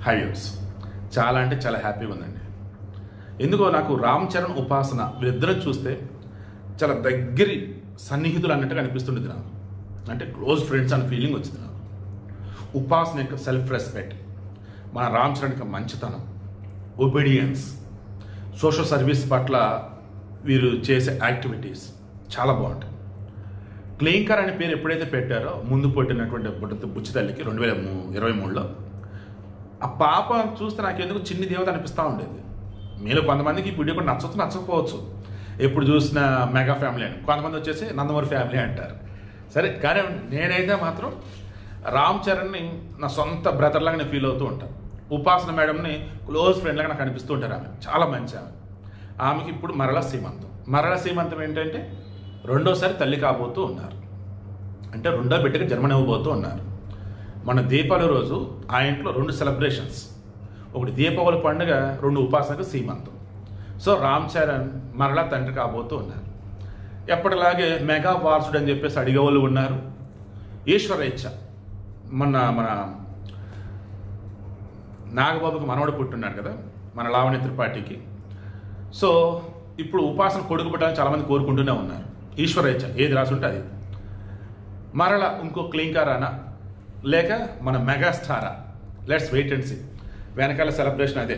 High views. చాలా అంటే చాలా హ్యాపీగా ఉందండి. ఎందుకో నాకు రామ్ చరణ్, ఉపాసన వీరిద్దరం చూస్తే చాలా దగ్గరి సన్నిహితులు అన్నట్టుగా అనిపిస్తుండేది నాకు. అంటే క్లోజ్ ఫ్రెండ్స్ అనే ఫీలింగ్ వచ్చింది నాకు. ఉపాసన యొక్క సెల్ఫ్ రెస్పెక్ట్, మన రామ్ చరణ్ యొక్క మంచితనం, ఒబీడియన్స్, సోషల్ సర్వీస్ పట్ల వీరు చేసే యాక్టివిటీస్ చాలా బాగుంటాయి. క్లేంకర్ అనే పేరు ఎప్పుడైతే పెట్టారో ముందు పుట్టినటువంటి బుచ్చి తల్లికి 2023లో ఆ పాప చూస్తే నాకెందుకు చిన్ని దేవత అనిపిస్తూ ఉండేది. మీలో కొంతమందికి ఈ వీడియో కూడా నచ్చకపోవచ్చు. ఎప్పుడు చూసిన మెగా ఫ్యామిలీ అని, కొంతమంది వచ్చేసి నందమూరి ఫ్యామిలీ అంటారు. సరే, కానీ నేనైతే మాత్రం రామ్ చరణ్ని నా సొంత బ్రదర్ లాగా నేను ఫీల్ అవుతూ ఉంటాను. ఉపాసన మేడంని క్లోజ్ ఫ్రెండ్ లాగా నాకు అనిపిస్తూ ఉంటారు. ఆమె చాలా మంచి ఆమెకి ఇప్పుడు మరలా సీమంతం ఏంటంటే రెండోసారి తల్లి కాబోతూ ఉన్నారు. అంటే రెండో బిడ్డకి జన్మనివ్వబోతూ ఉన్నారు. మన దీపావళి రోజు ఆ ఇంట్లో 2 సెలబ్రేషన్స్, ఒకటి దీపావళి పండుగ, 2 ఉపాసనకు సీమంతం. సో రామ్ చరణ్ మరలా తండ్రి కాబోతూ ఉన్నారు. ఎప్పటిలాగే మెగా వారసుడు అని చెప్పేసి అడిగేవాళ్ళు ఉన్నారు. ఈశ్వరేచ్ఛ, మన నాగబాబుకి మనవడు పుట్టున్నాడు కదా, మన లావణ్య త్రిపాఠికి. సో ఇప్పుడు ఉపాసన కొడుకు పుట్టాలని చాలామంది కోరుకుంటూనే ఉన్నారు. ఈశ్వరేచ్ఛ, ఏది రాసి ఉంటే అది. మరలా ఇంకో క్లింకారానా లేక మన మెగాస్టారా? Let's wait and see. వెనకాల సెలబ్రేషన్ అదే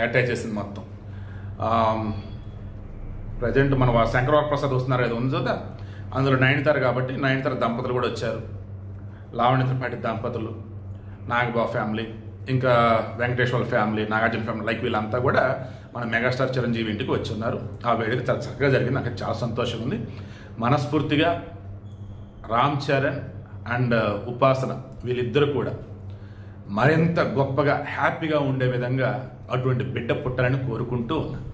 అటాచ్ చేసింది మొత్తం. ప్రజెంట్ మన శంకరవర ప్రసాద్ వస్తున్నారు, అది ఉంది కదా, అందులో నయనతార కాబట్టి నయనతార దంపతులు కూడా వచ్చారు. లావణ్య త్రిపాఠి దంపతులు, నాగబాబు ఫ్యామిలీ, ఇంకా Venkateswara family, Nagarjuna family, like వీళ్ళంతా కూడా మన మెగాస్టార్ చిరంజీవి ఇంటికి వచ్చి ఉన్నారు. ఆ వేడుక చాలా చక్కగా జరిగింది. నాకు చాలా సంతోషంగా ఉంది. మనస్ఫూర్తిగా రామ్ చరణ్ అండ్ ఉపాసన వీళ్ళిద్దరూ కూడా మరింత గొప్పగా హ్యాపీగా ఉండే విధంగా అటువంటి బిడ్డ పుట్టాలని కోరుకుంటూ ఉన్నాను.